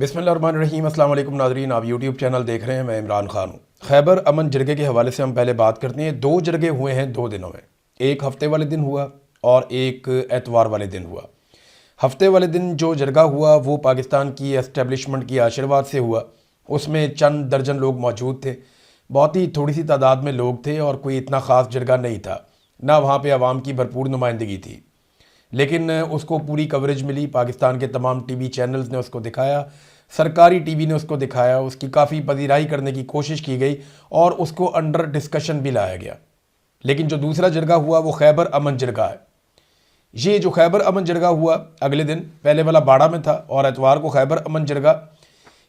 बिस्मिल्लाहिर्रहमानिर्रहीम। अस्सलाम वालेकुम नाज़रीन, आप यूट्यूब चैनल देख रहे हैं। मैं इमरान खान हूँ। खैबर अमन जरगे के हवाले से हम पहले बात करते हैं। 2 जरगे हुए हैं 2 दिनों में, एक हफ्ते वाले दिन हुआ और एक एतवार वाले दिन हुआ। हफ्ते वाले दिन जो जरगा हुआ वो पाकिस्तान की एस्टेब्लिशमेंट की आशीर्वाद से हुआ। उसमें चंद दर्जन लोग मौजूद थे, बहुत ही थोड़ी सी तादाद में लोग थे और कोई इतना ख़ास जरगा नहीं था, ना वहाँ पे आवाम की भरपूर नुमाइंदगी थी। लेकिन उसको पूरी कवरेज मिली, पाकिस्तान के तमाम टीवी चैनल्स ने उसको दिखाया, सरकारी टीवी ने उसको दिखाया, उसकी काफ़ी पजीराई करने की कोशिश की गई और उसको अंडर डिस्कशन भी लाया गया। लेकिन जो दूसरा जरगा हुआ वो खैबर अमन जरगा है। ये जो खैबर अमन जरगा हुआ अगले दिन, पहले वाला बाड़ा में था और एतवार को खैबर अमन जरगा,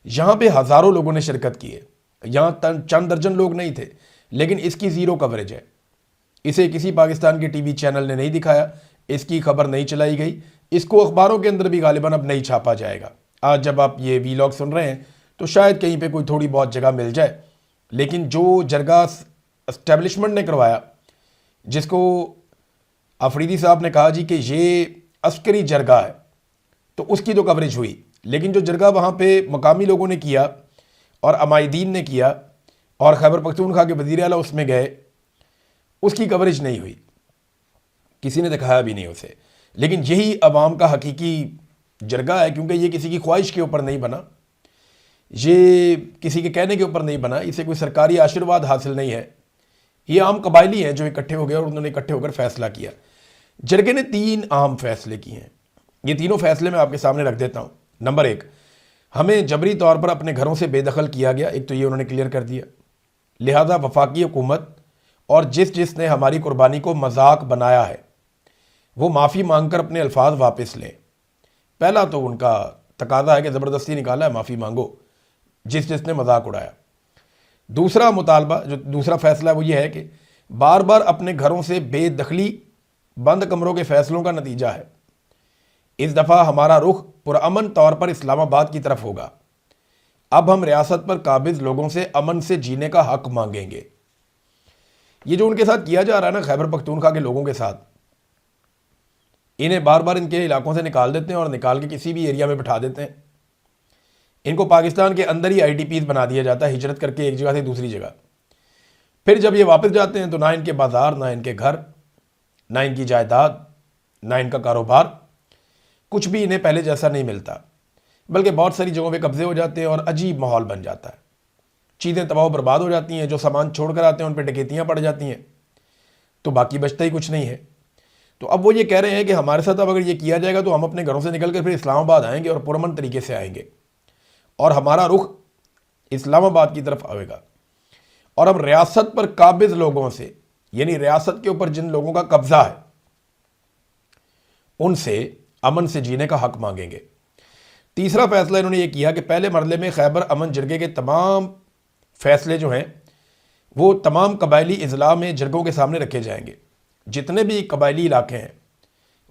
यहाँ पे हज़ारों लोगों ने शिरकत की है। यहाँ चंद दर्जन लोग नहीं थे, लेकिन इसकी ज़ीरो कवरेज है। इसे किसी पाकिस्तान के टीवी चैनल ने नहीं दिखाया, इसकी खबर नहीं चलाई गई, इसको अखबारों के अंदर भी गालिबन अब नहीं छापा जाएगा। आज जब आप ये वीलॉग सुन रहे हैं तो शायद कहीं पे कोई थोड़ी बहुत जगह मिल जाए, लेकिन जो जरगा एस्टेब्लिशमेंट ने करवाया, जिसको अफरीदी साहब ने कहा जी कि ये अस्करी जरगा है, तो उसकी तो कवरेज हुई। लेकिन जो जरगा वहाँ पे मकामी लोगों ने किया और अमायदीन ने किया और खैबर पख्तूनख्वा के वज़ीर आला उसमें गए, उसकी कवरेज नहीं हुई, किसी ने दिखाया भी नहीं उसे। लेकिन यही अवाम का हकीकी जरगा है, क्योंकि ये किसी की ख्वाहिश के ऊपर नहीं बना, ये किसी के कहने के ऊपर नहीं बना, इसे कोई सरकारी आशीर्वाद हासिल नहीं है। ये आम कबायली हैं जो इकट्ठे हो गए और उन्होंने इकट्ठे होकर फैसला किया। जरगे ने 3 अहम फैसले किए हैं। ये तीनों फैसले मैं आपके सामने रख देता हूँ। नंबर 1, हमें जबरी तौर पर अपने घरों से बेदखल किया गया, एक तो ये उन्होंने क्लियर कर दिया। लिहाजा वफाकी हुकूमत और जिसने हमारी कुर्बानी को मजाक बनाया है वो माफ़ी मांगकर अपने अल्फाज वापस लें। पहला तो उनका तकाजा है कि ज़बरदस्ती निकाला है, माफ़ी मांगो जिसने मजाक उड़ाया। दूसरा मुतालबा, जो दूसरा फैसला है वो ये है कि बार बार अपने घरों से बेदखली बंद कमरों के फैसलों का नतीजा है। इस दफ़ा हमारा रुख पुरअमन तौर पर इस्लामाबाद की तरफ होगा। अब हम रियासत पर काबिज लोगों से अमन से जीने का हक मांगेंगे। ये जो उनके साथ किया जा रहा है ना, खैबर पख्तूनख्वा के लोगों के साथ, इन्हें बार बार इनके इलाकों से निकाल देते हैं और निकाल के किसी भी एरिया में बिठा देते हैं। इनको पाकिस्तान के अंदर ही IDPs बना दिया जाता है, हिजरत करके एक जगह से दूसरी जगह। फिर जब ये वापस जाते हैं तो ना इनके बाजार, ना इनके घर, ना इनकी जायदाद, ना इनका कारोबार, कुछ भी इन्हें पहले जैसा नहीं मिलता, बल्कि बहुत सारी जगहों पे कब्जे हो जाते हैं और अजीब माहौल बन जाता है। चीज़ें तबाह बर्बाद हो जाती हैं, जो सामान छोड़ कर आते हैं उन पर डकैतियाँ पड़ जाती हैं, तो बाकी बचता ही कुछ नहीं है। तो अब वो ये कह रहे हैं कि हमारे साथ अब अगर ये किया जाएगा तो हम अपने घरों से निकल कर फिर इस्लामाबाद आएंगे और पुरअमन तरीके से आएंगे और हमारा रुख इस्लामाबाद की तरफ आएगा और हम रियासत पर काबिज लोगों से, यानी रियासत के ऊपर जिन लोगों का कब्जा है, उनसे अमन से जीने का हक मांगेंगे। तीसरा फैसला इन्होंने ये किया कि पहले मरले में खैबर अमन जरगे के तमाम फैसले जो हैं वो तमाम कबायली इजला में जरगों के सामने रखे जाएंगे। जितने भी कबायली इलाके हैं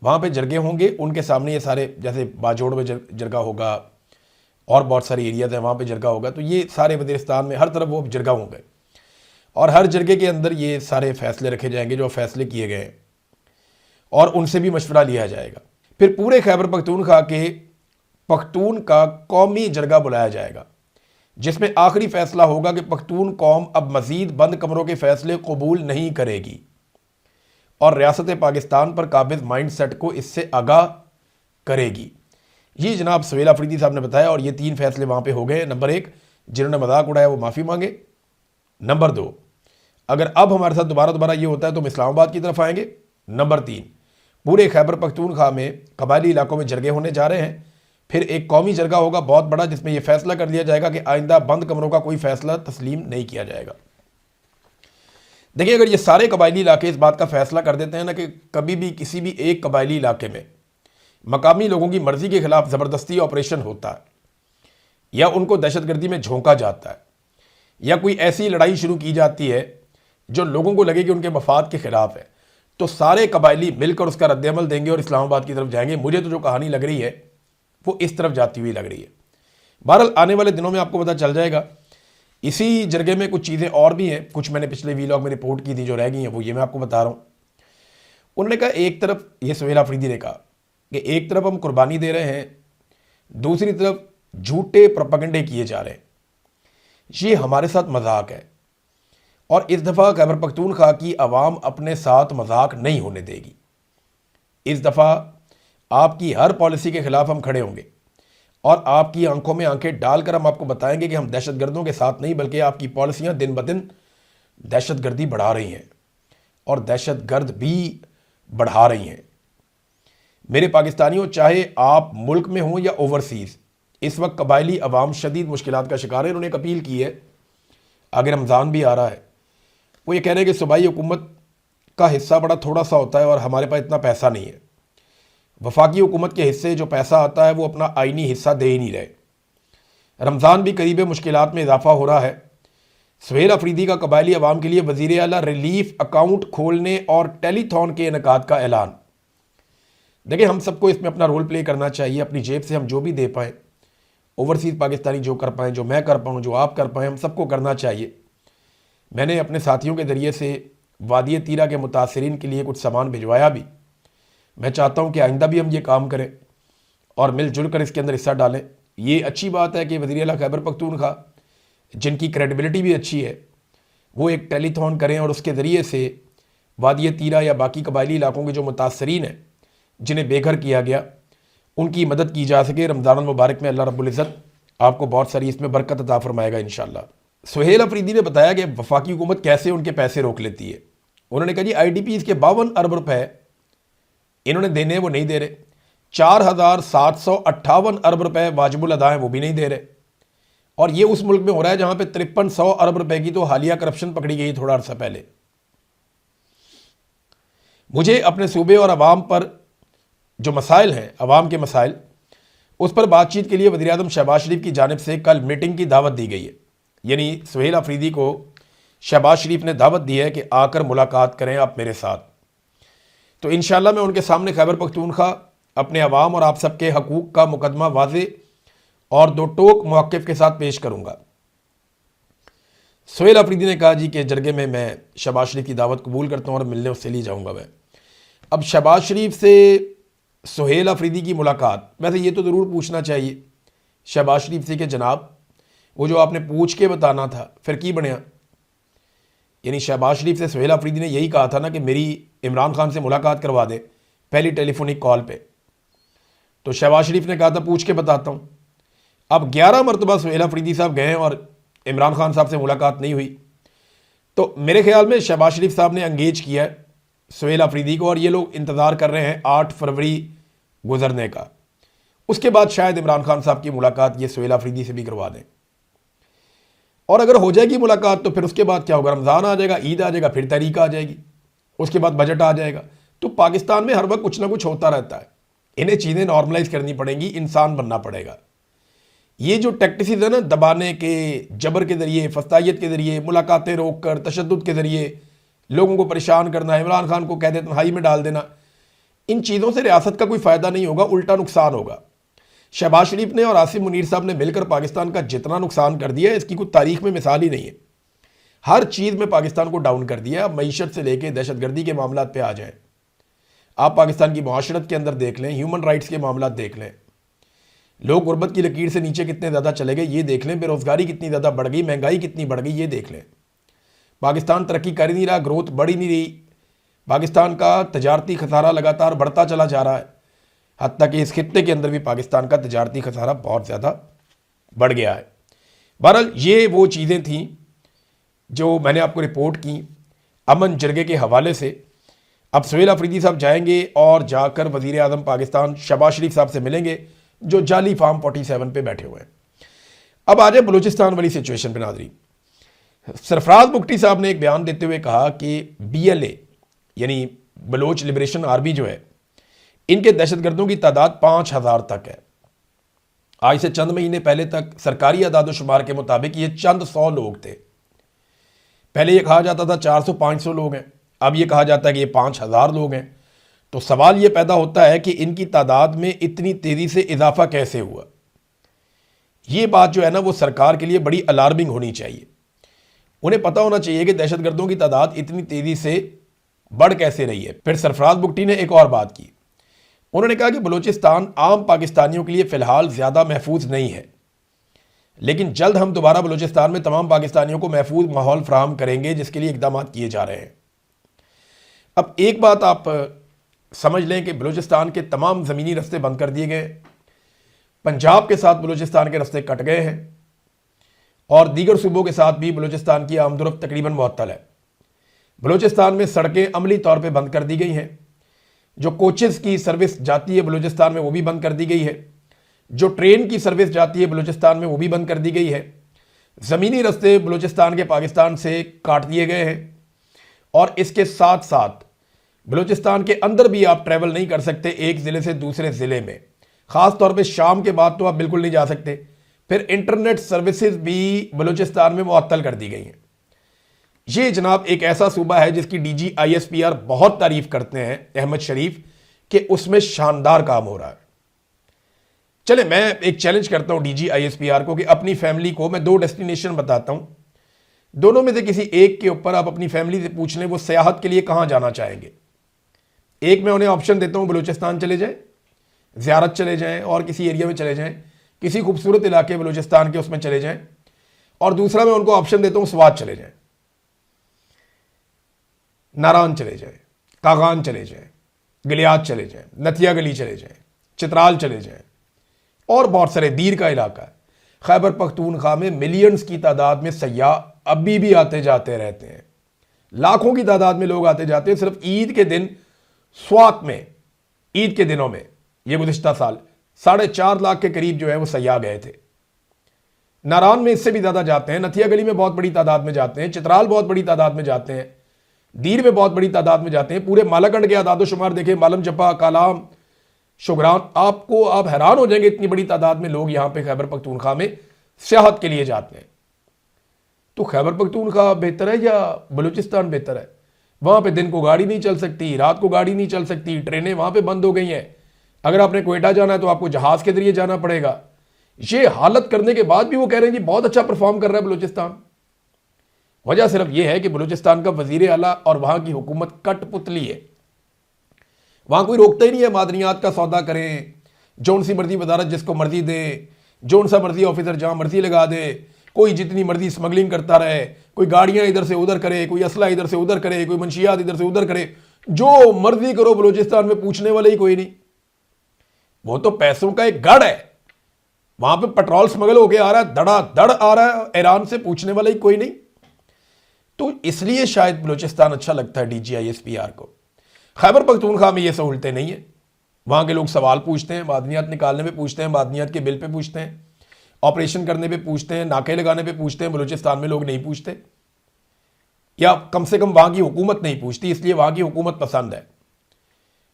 वहाँ पे जरगे होंगे, उनके सामने ये सारे, जैसे बाजोड़ में जरगा होगा और बहुत सारे एरियाज हैं वहाँ पे जरगा होगा, तो ये सारे वज़ीरिस्तान में हर तरफ वो जरगा होंगे और हर जरगे के अंदर ये सारे फैसले रखे जाएंगे जो फैसले किए गए हैं और उनसे भी मशवरा लिया जाएगा। फिर पूरे खैबर पख्तूनख्वा के पख्तून का कौमी जरगा बुलाया जाएगा, जिसमें आखिरी फैसला होगा कि पख्तून कौम अब मज़ीद बंद कमरों के फैसले कबूल नहीं करेगी और रियासत पाकिस्तान पर काबिज माइंड सेट को इससे आगाह करेगी। ये जनाब सवेल अफरीदी साहब ने बताया और ये 3 फैसले वहाँ पे हो गए। नंबर 1, जिन्होंने मजाक उड़ाया वो माफ़ी मांगे। नंबर 2, अगर अब हमारे साथ दोबारा ये होता है तो हम इस्लामाबाद की तरफ आएंगे। नंबर 3, पूरे खैबर पख्तूनख्वा में कबायली इलाकों में जरगे होने जा रहे हैं। फिर एक कौमी जरगा होगा बहुत बड़ा, जिसमें यह फैसला कर लिया जाएगा कि आइंदा बंद कमरों का कोई फैसला तस्लीम नहीं किया जाएगा। देखिए, अगर ये सारे कबायली इलाके इस बात का फैसला कर देते हैं ना कि कभी भी किसी भी एक कबायली इलाके में मकामी लोगों की मर्जी के खिलाफ ज़बरदस्ती ऑपरेशन होता है या उनको दहशतगर्दी में झोंका जाता है या कोई ऐसी लड़ाई शुरू की जाती है जो लोगों को लगे कि उनके मफाद के खिलाफ है, तो सारे कबायली मिलकर उसका रद्दअमल देंगे और इस्लामाबाद की तरफ जाएंगे। मुझे तो जो कहानी लग रही है वो इस तरफ जाती हुई लग रही है। बहरहाल आने वाले दिनों में आपको पता चल जाएगा। इसी जरगे में कुछ चीज़ें और भी हैं, कुछ मैंने पिछले वीलॉग में रिपोर्ट की थी, जो रह गई हैं वो ये मैं आपको बता रहा हूँ। उन्होंने कहा, एक तरफ ये सुहेल अफरीदी ने कहा कि एक तरफ हम कुर्बानी दे रहे हैं, दूसरी तरफ झूठे प्रोपेगेंडे किए जा रहे हैं। ये हमारे साथ मजाक है और इस दफ़ा खैबर पख्तूनख्वा की आवाम अपने साथ मजाक नहीं होने देगी। इस दफ़ा आपकी हर पॉलिसी के खिलाफ हम खड़े होंगे और आपकी आंखों में आंखें डालकर हम आपको बताएंगे कि हम दहशतगर्दों के साथ नहीं, बल्कि आपकी पॉलिसियां दिन ब दिन दहशतगर्दी बढ़ा रही हैं और दहशतगर्द भी बढ़ा रही हैं। मेरे पाकिस्तानियों, चाहे आप मुल्क में हों या ओवरसीज़, इस वक्त कबायली अवाम शदीद मुश्किलात का शिकार है। उन्होंने एक अपील की है, आगे रमज़ान भी आ रहा है, वो ये कह रहे हैं कि सूबाई हुकूमत का हिस्सा बड़ा थोड़ा सा होता है और हमारे पास इतना पैसा नहीं है। वफाकी हुकूमत के हिस्से जो पैसा आता है वो अपना आइनी हिस्सा दे ही नहीं रहे। रमज़ान भी करीब है, मुश्किलात में इजाफा हो रहा है। सुहेल अफरीदी का कबायली अवाम के लिए वज़ीर आला रिलीफ अकाउंट खोलने और टेलीथॉन के इनेकाद का ऐलान। देखिए, हम सबको इसमें अपना रोल प्ले करना चाहिए, अपनी जेब से हम जो भी दे पाएँ, ओवरसीज़ पाकिस्तानी जो कर पाएँ, जो मैं कर पाऊँ, जो आप कर पाएँ, हम सबको करना चाहिए। मैंने अपने साथियों के ज़रिए से वादी तीरा के मुतासरीन के लिए कुछ सामान भिजवाया भी। मैं चाहता हूँ कि आइंदा भी हम ये काम करें और मिलजुल कर इसके अंदर हिस्सा डालें। ये अच्छी बात है कि वज़ीर आला खैबर पख्तूनख्वा, जिनकी क्रेडिबिलिटी भी अच्छी है, वो एक टेलीथॉन करें और उसके ज़रिए से वादी तीरा या बाकी कबायली इलाकों के जो मुतासरीन हैं, जिन्हें बेघर किया गया, उनकी मदद की जा सके। रमज़ान मुबारक में अल्लाह रब्बुल इज़्ज़त आपको बहुत सारी इसमें बरकत अता फरमाएगा इंशाअल्लाह। सुहेल अफरीदी ने बताया कि वफाकी हुकूमत कैसे उनके पैसे रोक लेती है। उन्होंने कहा जी, IDPs के 52 अरब रुपए इन्होंने देने, वो नहीं दे रहे। 4758 अरब रुपए वाजिबुल अदा हैं, वो भी नहीं दे रहे। और ये उस मुल्क में हो रहा है जहां पे 5300 अरब रुपए की तो हालिया करप्शन पकड़ी गई थोड़ा अर्सा पहले। मुझे अपने सूबे और अवाम पर जो मसाइल हैं, अवाम के मसाइल, उस पर बातचीत के लिए वज़ीर आज़म शहबाज शरीफ की जानिब से कल मीटिंग की दावत दी गई है। यानी सुहेल अफरीदी को शहबाज शरीफ ने दावत दी है कि आकर मुलाकात करें आप मेरे साथ। तो इंशाअल्लाह मैं उनके सामने खैबर पख्तूनख्वा, अपने अवाम और आप सबके हकूक़ का मुकदमा वाज़े और दो टोक मौक़िफ़ के साथ पेश करूँगा। सुहेल अफरीदी ने कहा जी कि जरगे में मैं शहबाज शरीफ की दावत कबूल करता हूँ और मिलने उससे लिए जाऊँगा मैं। अब शहबाज शरीफ से सुहेल अफरीदी की मुलाकात, वैसे ये तो ज़रूर पूछना चाहिए शहबाज शरीफ से कि जनाब, वो जो आपने पूछ के बताना था फिर की बनया। यानी शहबाज शरीफ से सुहेल अफरीदी ने यही कहा था ना कि मेरी इमरान खान से मुलाकात करवा दे पहली टेलीफोनिक कॉल पे। तो शहबाज शरीफ ने कहा था पूछ के बताता हूँ। अब 11 मरतबा सुहेल अफरीदी साहब गए और इमरान खान साहब से मुलाकात नहीं हुई। तो मेरे ख्याल में शहबाज शरीफ साहब ने एंगेज किया है सुहेल अफरीदी को और ये लोग इंतज़ार कर रहे हैं 8 फरवरी गुजरने का। उसके बाद शायद इमरान खान साहब की मुलाकात ये सुहेल अफरीदी से भी करवा दें। और अगर हो जाएगी मुलाकात तो फिर उसके बाद क्या होगा, रमज़ान आ जाएगा, ईद आ जाएगा, फिर तहरीक आ जाएगी, उसके बाद बजट आ जाएगा। तो पाकिस्तान में हर वक्त कुछ ना कुछ होता रहता है। इन्हें चीज़ें नॉर्मलाइज करनी पड़ेंगी, इंसान बनना पड़ेगा। ये जो टैक्टिसेस है ना, दबाने के, जबर के ज़रिए, फस्तायत के ज़रिए, मुलाकातें रोक कर, तशद्दुद के ज़रिए लोगों को परेशान करना, इमरान खान को कैद तन्हाई में डाल देना, इन चीज़ों से रियासत का कोई फ़ायदा नहीं होगा, उल्टा नुकसान होगा। शहबाज शरीफ ने और आसिम मुनीर साहब ने मिलकर पाकिस्तान का जितना नुकसान कर दिया है, इसकी कोई तारीख में मिसाल ही नहीं है। हर चीज़ में पाकिस्तान को डाउन कर दिया। अब मईशत से लेकर दहशतगर्दी के मामला पे आ जाएं, आप पाकिस्तान की मुआशरत के अंदर देख लें, ह्यूमन राइट्स के मामला देख लें, लोग गुर्बत की लकीर से नीचे कितने ज़्यादा चले गए ये देख लें, बेरोज़गारी कितनी ज़्यादा बढ़ गई, महंगाई कितनी बढ़ गई ये देख लें। पाकिस्तान तरक्की कर ही नहीं रहा, ग्रोथ बढ़ ही नहीं रही। पाकिस्तान का तजारती खसारा लगातार बढ़ता चला जा रहा है, हत्ता कि इस खित्ते के अंदर भी पाकिस्तान का तजारती खसारा बहुत ज़्यादा बढ़ गया है। बहरहाल ये वो चीज़ें थीं जो मैंने आपको रिपोर्ट की अमन जरगे के हवाले से। अब सुहेल अफरीदी साहब जाएंगे और जाकर वज़ीर आज़म पाकिस्तान शहबाज शरीफ साहब से मिलेंगे जो जाली फार्म 47 पे बैठे हुए हैं। अब आ जाए बलूचिस्तान वाली सिचुएशन पे नाज़रीन। सरफराज बुगटी साहब ने एक बयान देते हुए कहा कि BLA यानी बलोच लिबरेशन आर्मी जो है, इनके दहशतगर्दों की तादाद 5000 तक है। आज से चंद महीने पहले तक सरकारी आदाद-ओ-शुमार के मुताबिक ये चंद 100 लोग थे। पहले ये कहा जाता था 400-500 लोग हैं, अब ये कहा जाता है कि ये 5000 लोग हैं। तो सवाल ये पैदा होता है कि इनकी तादाद में इतनी तेज़ी से इजाफा कैसे हुआ। ये बात जो है ना, वो सरकार के लिए बड़ी अलार्मिंग होनी चाहिए। उन्हें पता होना चाहिए कि दहशतगर्दों की तादाद इतनी तेज़ी से बढ़ कैसे रही है। फिर सरफराज बुगटी ने एक और बात की। उन्होंने कहा कि बलूचिस्तान आम पाकिस्तानियों के लिए फ़िलहाल ज़्यादा महफूज नहीं है। लेकिन जल्द हम दोबारा बलूचिस्तान में तमाम पाकिस्तानियों को महफूज माहौल फराहम करेंगे, जिसके लिए इकदाम किए जा रहे हैं। अब एक बात आप समझ लें कि बलूचिस्तान के तमाम ज़मीनी रास्ते बंद कर दिए गए, पंजाब के साथ बलूचिस्तान के रास्ते कट गए हैं और दीगर सूबों के साथ भी बलूचिस्तान की आमदोरफ्त तकरीबन मुअत्तल है। बलूचिस्तान में सड़कें अमली तौर पे बंद कर दी गई हैं। जो कोचेस की सर्विस जाती है बलूचिस्तान में वो भी बंद कर दी गई है। जो ट्रेन की सर्विस जाती है बलूचिस्तान में वो भी बंद कर दी गई है। ज़मीनी रास्ते बलूचिस्तान के पाकिस्तान से काट दिए गए हैं और इसके साथ साथ बलूचिस्तान के अंदर भी आप ट्रैवल नहीं कर सकते एक ज़िले से दूसरे ज़िले में। ख़ास तौर पे शाम के बाद तो आप बिल्कुल नहीं जा सकते। फिर इंटरनेट सर्विसेज भी बलूचिस्तान में मुअत्तल कर दी गई हैं। ये जनाब एक ऐसा सूबा है जिसकी DG ISPR बहुत तारीफ करते हैं अहमद शरीफ कि उसमें शानदार काम हो रहा है। चले मैं एक चैलेंज करता हूं DG ISPR को कि अपनी फैमिली को मैं 2 डेस्टिनेशन बताता हूं, दोनों में से किसी एक के ऊपर आप अपनी फैमिली से पूछ लें वो सियाहत के लिए कहां जाना चाहेंगे। एक मैं उन्हें ऑप्शन देता हूं बलूचिस्तान चले जाएं, ज़ियारत चले जाएं और किसी एरिया में चले जाएं, किसी खूबसूरत इलाके बलूचिस्तान के उसमें चले जाएं, और दूसरा मैं उनको ऑप्शन देता हूं स्वात चले जाएं, नारान चले जाएं, कागान चले जाएं, गिलियाद चले जाएं, नथिया गली चले जाएं, चित्राल चले जाएं और बहुत सारे दीर का इलाका है। खैबर पख्तूनख्वा में मिलियंस की तादाद में सयाह अभी भी आते जाते रहते हैं। लाखों की तादाद में लोग आते जाते हैं। सिर्फ ईद के दिन स्वात में, ईद के दिनों में ये गुज़िश्ता साल 4.5 लाख के करीब जो है वो सयाह गए थे। नारान में इससे भी ज़्यादा जाते हैं, नथिया गली में बहुत बड़ी तादाद में जाते हैं, चित्राल बहुत बड़ी तादाद में जाते हैं, दीर में बहुत बड़ी तादाद में जाते हैं। पूरे मालाकंड के आदाद शुमार देखें, मालम जपा, कालाम, शुगरान, आप हैरान हो जाएंगे इतनी बड़ी तादाद में लोग यहाँ पे खैबर पख्तूनख्वा में सियाहत के लिए जाते हैं। तो खैबर पख्तूनख्वा बेहतर है या बलूचिस्तान बेहतर है? वहाँ पे दिन को गाड़ी नहीं चल सकती, रात को गाड़ी नहीं चल सकती, ट्रेनें वहाँ पे बंद हो गई हैं। अगर आपने क्वेटा जाना है तो आपको जहाज़ के जरिए जाना पड़ेगा। ये हालत करने के बाद भी वो कह रहे हैं जी बहुत अच्छा परफॉर्म कर रहा है बलूचिस्तान। वजह सिर्फ यह है कि बलूचिस्तान का वजीर आला और वहाँ की हुकूमत कठपुतली है। वहाँ कोई रोकता ही नहीं है मादनियात का सौदा करें, जौन सी मर्जी वजारत जिसको मर्जी दे, जौन सा मर्जी ऑफिसर जहाँ मर्जी लगा दे, कोई जितनी मर्जी स्मगलिंग करता रहे, कोई गाड़ियाँ इधर से उधर करे, कोई असला इधर से उधर करे, कोई मंशियात इधर से उधर करे, जो मर्जी करो बलूचिस्तान में पूछने वाले ही कोई नहीं। वो तो पैसों का एक गढ़ है। वहाँ पे पेट्रोल स्मगल होके आ रहा है, धड़ाधड़ आ रहा है ईरान से, पूछने वाला ही कोई नहीं। तो इसलिए शायद बलूचिस्तान अच्छा लगता है DG ISPR को। खैबर पख्तूनख्वा में ये सहूलतें नहीं है। वहाँ के लोग सवाल पूछते हैं, मादनियात निकालने पे पूछते हैं, मादनियात के बिल पे पूछते हैं, ऑपरेशन करने पे पूछते हैं, नाके लगाने पे पूछते हैं। बलूचिस्तान में लोग नहीं पूछते, या कम से कम वहाँ की हुकूमत नहीं पूछती, इसलिए वहाँ की हुकूमत पसंद है।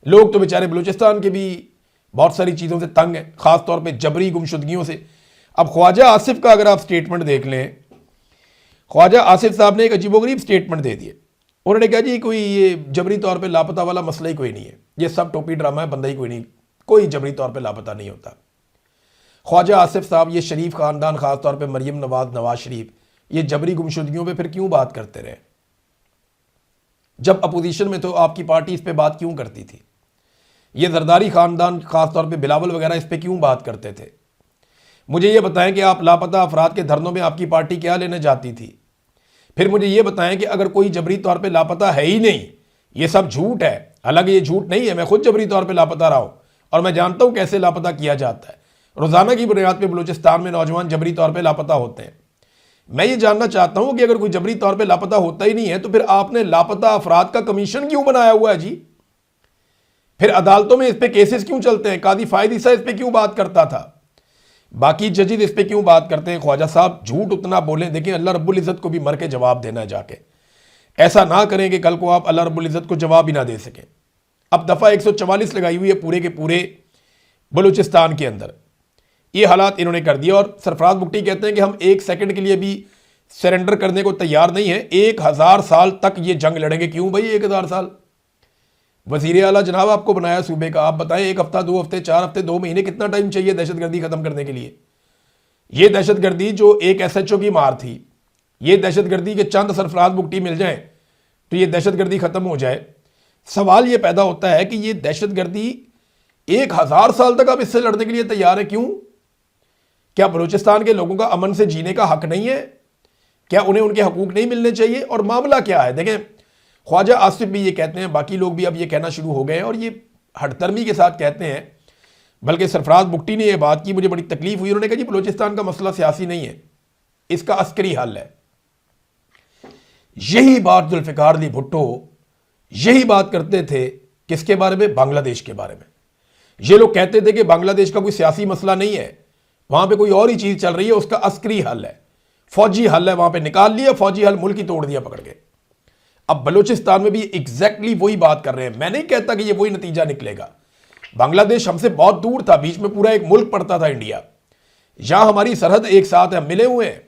लोग तो बेचारे बलूचिस्तान के भी बहुत सारी चीज़ों से तंग हैं, ख़ास तौर पर जबरी गुमशुदगियों से। अब ख्वाजा आसिफ का अगर आप स्टेटमेंट देख लें, ख्वाजा आसिफ साहब ने एक अजीबोगरीब स्टेटमेंट दे दिए। उन्होंने कहा जी कोई ये जबरी तौर पे लापता वाला मसला ही कोई नहीं है, ये सब टोपी ड्रामा है, बंदा ही कोई नहीं, कोई जबरी तौर पे लापता नहीं होता। ख्वाजा आसिफ साहब ये शरीफ ख़ानदान, ख़ास तौर पे मरियम नवाज शरीफ, ये जबरी गुमशुदगियों पे फिर क्यों बात करते रहे? जब अपोजिशन में तो आपकी पार्टी इस पर बात क्यों करती थी? ये जरदारी ख़ानदान, ख़ास तौर पर बिलावल वगैरह, इस पर क्यों बात करते थे? मुझे ये बताएं कि आप लापता अफराद के धरनों में आपकी पार्टी क्या लेने जाती थी? फिर मुझे ये बताएं कि अगर कोई जबरी तौर पे लापता है ही नहीं, ये सब झूठ है। हालांकि ये झूठ नहीं है, मैं खुद जबरी तौर पे लापता रहा हूं और मैं जानता हूं कैसे लापता किया जाता है। रोजाना की बुनियाद पे बलूचिस्तान में नौजवान जबरी तौर पे लापता होते हैं। मैं ये जानना चाहता हूं कि अगर कोई जबरी तौर पे लापता होता ही नहीं है तो फिर आपने लापता अफराद का कमीशन क्यों बनाया हुआ है जी? फिर अदालतों में इस पे केसेस क्यों चलते हैं? कादी फायद ईसा इस पे क्यों बात करता था? बाकी जजेस इस पे क्यों बात करते हैं? ख्वाजा साहब झूठ उतना बोलें, देखिए अल्लाह रब्बुल इज़्ज़त को भी मर के जवाब देना है जाके। ऐसा ना करें कि कल को आप अल्लाह रब्बुल इज़्ज़त को जवाब ही ना दे सकें। अब दफ़ा 144 लगाई हुई है पूरे के पूरे बलूचिस्तान के अंदर। ये हालात इन्होंने कर दिया और सरफराज बुट्टी कहते हैं कि हम 1 सेकंड के लिए भी सरेंडर करने को तैयार नहीं है, 1000 साल तक ये जंग लड़ेंगे। क्यों भाई 1000 साल? वज़ीर आला जनाब आपको बनाया सूबे का, आप बताएं 1 हफ्ता, 2 हफ्ते, 4 हफ्ते, 2 महीने, कितना टाइम चाहिए दहशतगर्दी खत्म करने के लिए? ये दहशतगर्दी जो एक SHO की मार थी, ये दहशतगर्दी के चंद सरफराज बुट्टी मिल जाएं तो ये दहशतगर्दी खत्म हो जाए। सवाल ये पैदा होता है कि ये दहशतगर्दी 1000 साल तक आप इससे लड़ने के लिए तैयार है, क्यों? क्या बलूचिस्तान के लोगों का अमन से जीने का हक नहीं है? क्या उन्हें उनके हकूक नहीं मिलने चाहिए? और मामला क्या है? देखें, ख्वाजा आसिफ भी ये कहते हैं, बाकी लोग भी अब ये कहना शुरू हो गए हैं और ये हड़तरमी के साथ कहते हैं। बल्कि सरफराज बुगटी ने यह बात की, मुझे बड़ी तकलीफ हुई। उन्होंने कहा जी बलूचिस्तान का मसला सियासी नहीं है, इसका अस्करी हल है। यही बात जुल्फिकार अली भुट्टो यही बात करते थे किसके बारे में? बांग्लादेश के बारे में। ये लोग कहते थे कि बांग्लादेश का कोई सियासी मसला नहीं है, वहां पे कोई और ही चीज चल रही है, उसका अस्करी हल है, फौजी हल है, वहां पे निकाल लिया फौजी हल, मुल्क ही तोड़ दिया पकड़ के। अब बलूचिस्तान में भी एग्जैक्टली वही बात कर रहे हैं। मैं नहीं कहता कि ये वही नतीजा निकलेगा। बांग्लादेश हमसे बहुत दूर था, बीच में पूरा एक मुल्क पड़ता था इंडिया, यहां हमारी सरहद एक साथ है, मिले हुए हैं।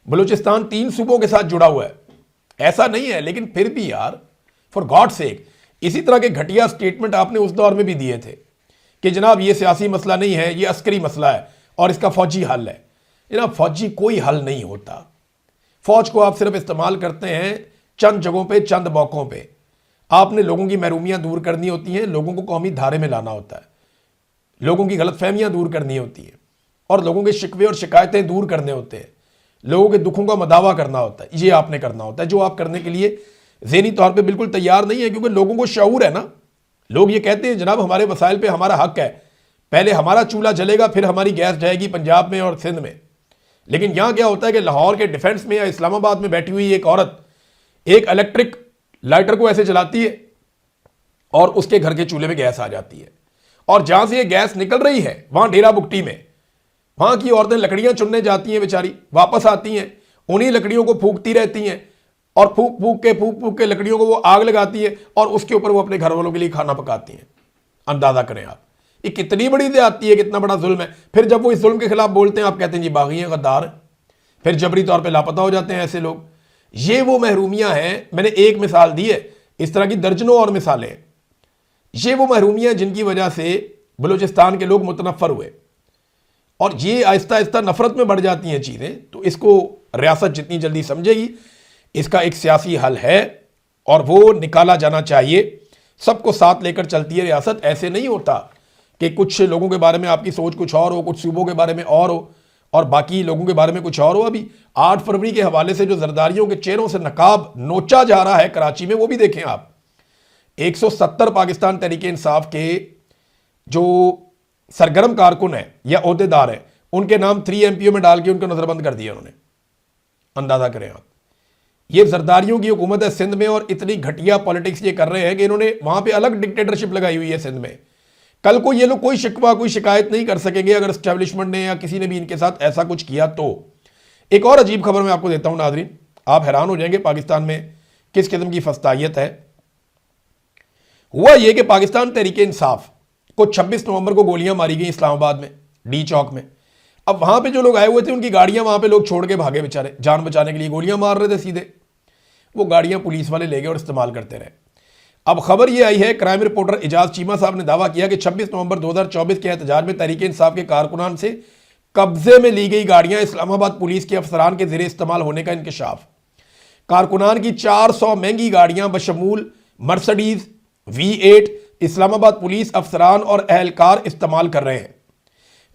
बलूचिस्तान 3 सूबों के साथ जुड़ा हुआ है, ऐसा नहीं है। लेकिन फिर भी यार, फॉर गॉड सेक, इसी तरह के घटिया स्टेटमेंट आपने उस दौर में भी दिए थे कि जनाब ये सियासी मसला नहीं है, ये अस्करी मसला है और इसका फौजी हल है। जनाब फौजी कोई हल नहीं होता। फौज को आप सिर्फ इस्तेमाल करते हैं चंद जगहों पे, चंद मौकों पे। आपने लोगों की महरूमियां दूर करनी होती हैं, लोगों को कौमी धारे में लाना होता है, लोगों की गलतफहमियां दूर करनी होती हैं और लोगों के शिकवे और शिकायतें दूर करने होते हैं, लोगों के दुखों का मदावा करना होता है। ये आपने करना होता है, जो आप करने के लिए ज़हनी तौर पे बिल्कुल तैयार नहीं है, क्योंकि लोगों को शऊर है ना। लोग ये कहते हैं जनाब हमारे वसाइल पे हमारा हक है, पहले हमारा चूल्हा जलेगा फिर हमारी गैस जाएगी पंजाब में और सिंध में। लेकिन यहां क्या होता है कि लाहौर के डिफेंस में या इस्लामाबाद में बैठी हुई एक औरत एक इलेक्ट्रिक लाइटर को ऐसे जलाती है और उसके घर के चूल्हे में गैस आ जाती है, और जहां से ये गैस निकल रही है वहां डेरा बुगटी में, वहां की औरतें लकड़ियां चुनने जाती हैं बेचारी, वापस आती हैं, उन्हीं लकड़ियों को फूंकती रहती हैं और फूक फूक के लकड़ियों को वो आग लगाती है और उसके ऊपर वो अपने घर वालों के लिए खाना पकाती हैं। अंदाजा करें आप, ये कितनी बड़ी ज्यादती है, कितना बड़ा जुल्म है। फिर जब वो इस जुल्म के खिलाफ बोलते हैं आप कहते हैं जी बागी हैं, गद्दार हैं, फिर जबरी तौर पे लापता हो जाते हैं ऐसे लोग। ये वो महरूमियां हैं, मैंने एक मिसाल दी है, इस तरह की दर्जनों और मिसालें। ये वो महरूमियां जिनकी वजह से बलूचिस्तान के लोग मुतनफ़र हुए, और ये आहिस्ता आहिस्ता नफरत में बढ़ जाती हैं चीज़ें। तो इसको रियासत जितनी जल्दी समझेगी, इसका एक सियासी हल है और वो निकाला जाना चाहिए। सबको साथ लेकर चलती है रियासत। ऐसे नहीं होता कि कुछ लोगों के बारे में आपकी सोच कुछ और हो, कुछ सूबों के बारे में और हो और बाकी लोगों के बारे में कुछ और हो। अभी 8 फरवरी के हवाले से जो जरदारियों के चेहरों से नकाब नोचा जा रहा है कराची में, वो भी देखें आप। 170 पाकिस्तान तहरीके इंसाफ के जो सरगर्म कारकुन है या ओहदेदार है, उनके नाम 3 MPO में डाल के उनको नजरबंद कर दिया उन्होंने। अंदाजा करें आप, ये जरदारियों की हुकूमत है सिंध में और इतनी घटिया पॉलिटिक्स ये कर रहे हैं कि इन्होंने वहां पे अलग डिक्टेटरशिप लगाई हुई है सिंध में। कल को ये लोग कोई शिकवा कोई शिकायत नहीं कर सकेंगे अगर एस्टैब्लिशमेंट ने या किसी ने भी इनके साथ ऐसा कुछ किया तो। एक और अजीब खबर मैं आपको देता हूं नाज़रीन, आप हैरान हो जाएंगे पाकिस्तान में किस किस्म की फस्तायत है। हुआ यह कि पाकिस्तान तहरीके इंसाफ को 26 नवंबर को गोलियां मारी गई इस्लामाबाद में, डी चौक में। अब वहां पे जो लोग आए हुए थे उनकी गाड़ियां वहां पे लोग छोड़ के भागे बेचारे, जान बचाने के लिए गोलियां मार रहे थे सीधे। वो गाड़ियां पुलिस वाले ले गए और इस्तेमाल करते रहे। अब खबर यह आई है, क्राइम रिपोर्टर एजाज चीमा साहब ने दावा किया कि 26 नवंबर 2024 के एहतजाज में तहरीके इंसाफ के कारकुनान से कब्जे में ली गई गाड़ियां इस्लामाबाद पुलिस के अफसरान के जरिए इस्तेमाल होने का इंकशाफ। कारकुनान की 400 महंगी गाड़ियां बशमूल मर्सिडीज V8 इस्लामाबाद पुलिस अफसरान और अहलकार इस्तेमाल कर रहे हैं।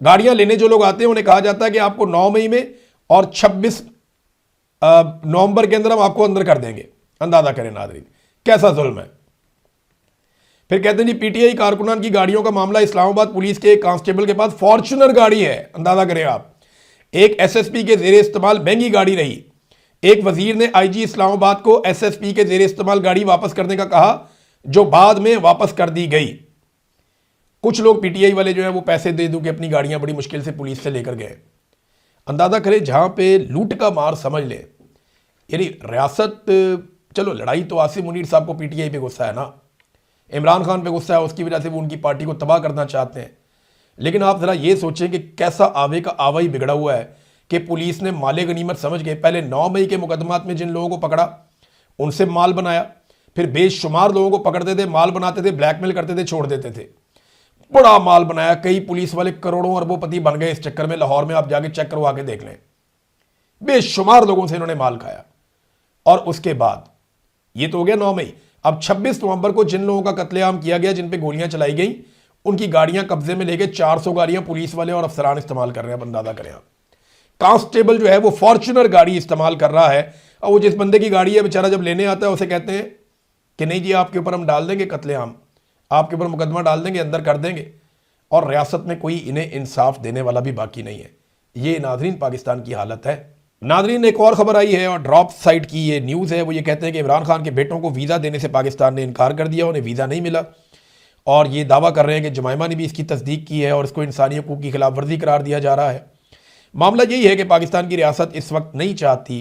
गाड़ियां लेने जो लोग आते हैं उन्हें कहा जाता है कि आपको 9 मई में और 26 नवंबर के अंदर हम आपको अंदर कर देंगे। अंदाजा करें नाज़रीन कैसा जुल्म है। फिर कहते हैं जी PTI कारकुनान की गाड़ियों का मामला, इस्लामाबाद पुलिस के एक कांस्टेबल के पास फॉर्च्यूनर गाड़ी है। अंदाजा करें आप, एक SSP के जेरे इस्तेमाल महंगी गाड़ी रही। एक वजीर ने IG इस्लामाबाद को SSP के जेरे इस्तेमाल गाड़ी वापस करने का कहा, जो बाद में वापस कर दी गई। कुछ लोग PTI वाले जो है वो पैसे दे दो कि अपनी गाड़ियां बड़ी मुश्किल से पुलिस से लेकर गए। अंदाजा करें जहां पे लूट का मार समझ ले, यानी रियासत, चलो लड़ाई तो आसिम मुनीर साहब को PTI पे गुस्सा है ना, इमरान खान पे गुस्सा है, उसकी वजह से वो उनकी पार्टी को तबाह करना चाहते हैं। लेकिन आप जरा ये सोचें कि कैसा आवे का आवा ही बिगड़ा हुआ है कि पुलिस ने माले गनीमत समझ के पहले 9 मई के मुकदमात में जिन लोगों को पकड़ा उनसे माल बनाया, फिर बेशुमार लोगों को पकड़ते थे, माल बनाते थे, ब्लैकमेल करते थे, छोड़ देते थे। बड़ा माल बनाया, कई पुलिस वाले करोड़ों अरबोपति बन गए इस चक्कर में। लाहौर में आप जाके चेक करवा के देख लें, बेशुमार लोगों से इन्होंने माल खाया। और उसके बाद ये तो हो गया 9 मई। अब 26 नवंबर को जिन लोगों का कत्लेआम किया गया, जिन पे गोलियां चलाई गई, उनकी गाड़ियां कब्जे में लेके 400 गाड़ियां पुलिस वाले और अफसरान इस्तेमाल कर रहे हैं। अंदाजा करें आप। कांस्टेबल जो है वो फॉर्च्यूनर गाड़ी इस्तेमाल कर रहा है, और वो जिस बंदे की गाड़ी है बेचारा जब लेने आता है उसे कहते हैं कि नहीं जी आपके ऊपर हम डाल देंगे कत्लेआम, आपके ऊपर मुकदमा डाल देंगे, अंदर कर देंगे, और रियासत में कोई इन्हें इंसाफ देने वाला भी बाकी नहीं है। ये नाजरीन पाकिस्तान की हालत है। नाजरीन एक और खबर आई है और ड्रॉप साइट की ये न्यूज़ है। वो ये कहते हैं कि इमरान खान के बेटों को वीज़ा देने से पाकिस्तान ने इनकार कर दिया, उन्हें वीज़ा नहीं मिला, और ये दावा कर रहे हैं कि जुमैमा ने भी इसकी तस्दीक की है और इसको इंसानी हकूक़ की खिलाफ वर्जी करार दिया जा रहा है। मामला यही है कि पाकिस्तान की रियासत इस वक्त नहीं चाहती,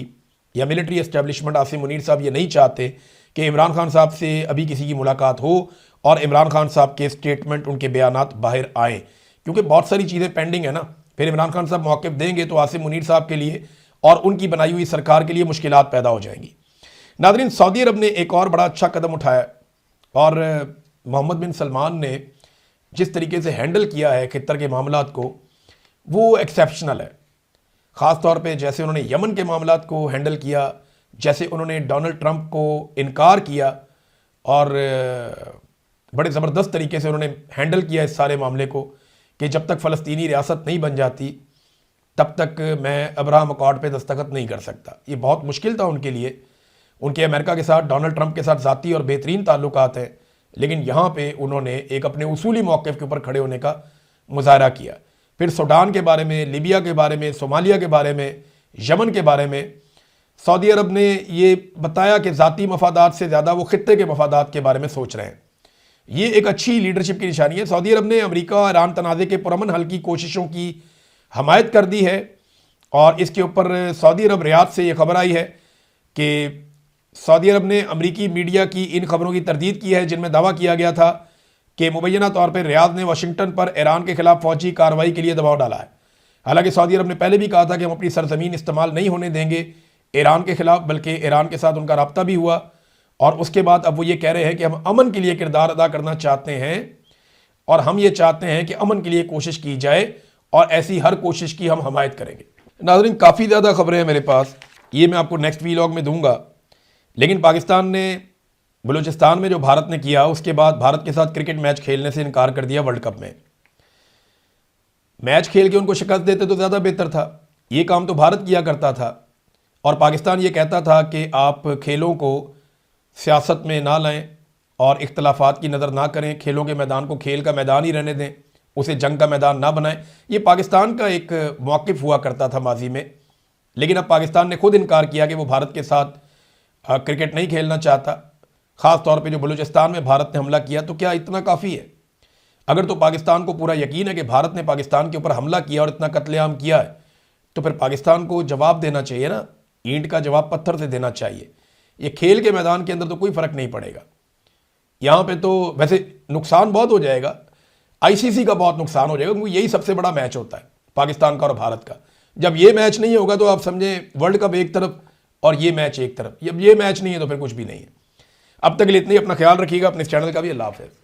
या मिलिट्री एस्टेब्लिशमेंट आसिम मुनीर साहब ये नहीं चाहते कि इमरान खान साहब से अभी किसी की मुलाकात हो और इमरान खान साहब के स्टेटमेंट, उनके बयानात बाहर आएँ, क्योंकि बहुत सारी चीज़ें पेंडिंग है ना। फिर इमरान खान साहब मौक़िफ़ देंगे तो आसिम मुनीर साहब के लिए और उनकी बनाई हुई सरकार के लिए मुश्किलात पैदा हो जाएंगी। नाज़रीन सऊदी अरब ने एक और बड़ा अच्छा कदम उठाया, और मोहम्मद बिन सलमान ने जिस तरीके से हैंडल किया है खित्तर के मामलात को, वो एक्सेप्शनल है। ख़ास तौर पे जैसे उन्होंने यमन के मामलात को हैंडल किया, जैसे उन्होंने डोनाल्ड ट्रंप को इनकार किया, और बड़े ज़बरदस्त तरीके से उन्होंने हैंडल किया इस सारे मामले को कि जब तक फ़लस्तीनी रियासत नहीं बन जाती तब तक मैं अब्राहम अकॉर्ड पे दस्तखत नहीं कर सकता। ये बहुत मुश्किल था उनके लिए। उनके अमेरिका के साथ, डोनाल्ड ट्रंप के साथ ज़ाती और बेहतरीन ताल्लुकात हैं, लेकिन यहाँ पे उन्होंने एक अपने उसूली मौक़िफ़ के ऊपर खड़े होने का मुजाहरा किया। फिर सूडान के बारे में, लीबिया के बारे में, सोमालिया के बारे में, यमन के बारे में सऊदी अरब ने ये बताया कि ज़ाती मफादात से ज़्यादा वो खित्ते के मफादात के बारे में सोच रहे हैं। ये एक अच्छी लीडरशिप की निशानी है। सऊदी अरब ने अमेरिका और ईरान तनाज़े के पुरअमन हल की कोशिशों की हमायत कर दी है, और इसके ऊपर सऊदी अरब रियाद से ये खबर आई है कि सऊदी अरब ने अमरीकी मीडिया की इन खबरों की तरदीद की है जिनमें दावा किया गया था कि मुबैना तौर पर रियाद ने वाशिंगटन पर ईरान के खिलाफ फौजी कार्रवाई के लिए दबाव डाला है। हालांकि सऊदी अरब ने पहले भी कहा था कि हम अपनी सरजमीन इस्तेमाल नहीं होने देंगे ईरान के खिलाफ, बल्कि ईरान के साथ उनका रब्ता भी हुआ, और उसके बाद अब वो ये कह रहे हैं कि हम अमन के लिए किरदार अदा करना चाहते हैं, और हम ये चाहते हैं कि अमन के लिए कोशिश की जाए, और ऐसी हर कोशिश की हम हमायत करेंगे। नाज़रीन काफ़ी ज़्यादा खबरें हैं मेरे पास, ये मैं आपको नेक्स्ट वीलॉग में दूंगा। लेकिन पाकिस्तान ने बलूचिस्तान में जो भारत ने किया, उसके बाद भारत के साथ क्रिकेट मैच खेलने से इनकार कर दिया वर्ल्ड कप में। मैच खेल के उनको शिकस्त देते तो ज़्यादा बेहतर था। ये काम तो भारत किया करता था, और पाकिस्तान ये कहता था कि आप खेलों को सियासत में ना लाएं और इख्तलाफात की नज़र ना करें, खेलों के मैदान को खेल का मैदान ही रहने दें, उसे जंग का मैदान ना बनाएं। ये पाकिस्तान का एक मौक़िफ़ हुआ करता था माजी में। लेकिन अब पाकिस्तान ने खुद इनकार किया कि वो भारत के साथ क्रिकेट नहीं खेलना चाहता। ख़ास तौर पे जो बलूचिस्तान में भारत ने हमला किया, तो क्या इतना काफ़ी है? अगर तो पाकिस्तान को पूरा यकीन है कि भारत ने पाकिस्तान के ऊपर हमला किया और इतना कत्लेआम किया है, तो फिर पाकिस्तान को जवाब देना चाहिए ना। ईंट का जवाब पत्थर से देना चाहिए। ये खेल के मैदान के अंदर तो कोई फ़र्क नहीं पड़ेगा। यहाँ पे तो वैसे नुकसान बहुत हो जाएगा, आईसीसी का बहुत नुकसान हो जाएगा, क्योंकि यही सबसे बड़ा मैच होता है पाकिस्तान का और भारत का। जब ये मैच नहीं होगा तो आप समझें वर्ल्ड कप एक तरफ और ये मैच एक तरफ। जब ये मैच नहीं है तो फिर कुछ भी नहीं है। अब तक के लिए इतना ही। अपना ख्याल रखिएगा, अपने इस चैनल का भी। अल्लाह हाफ़िज़।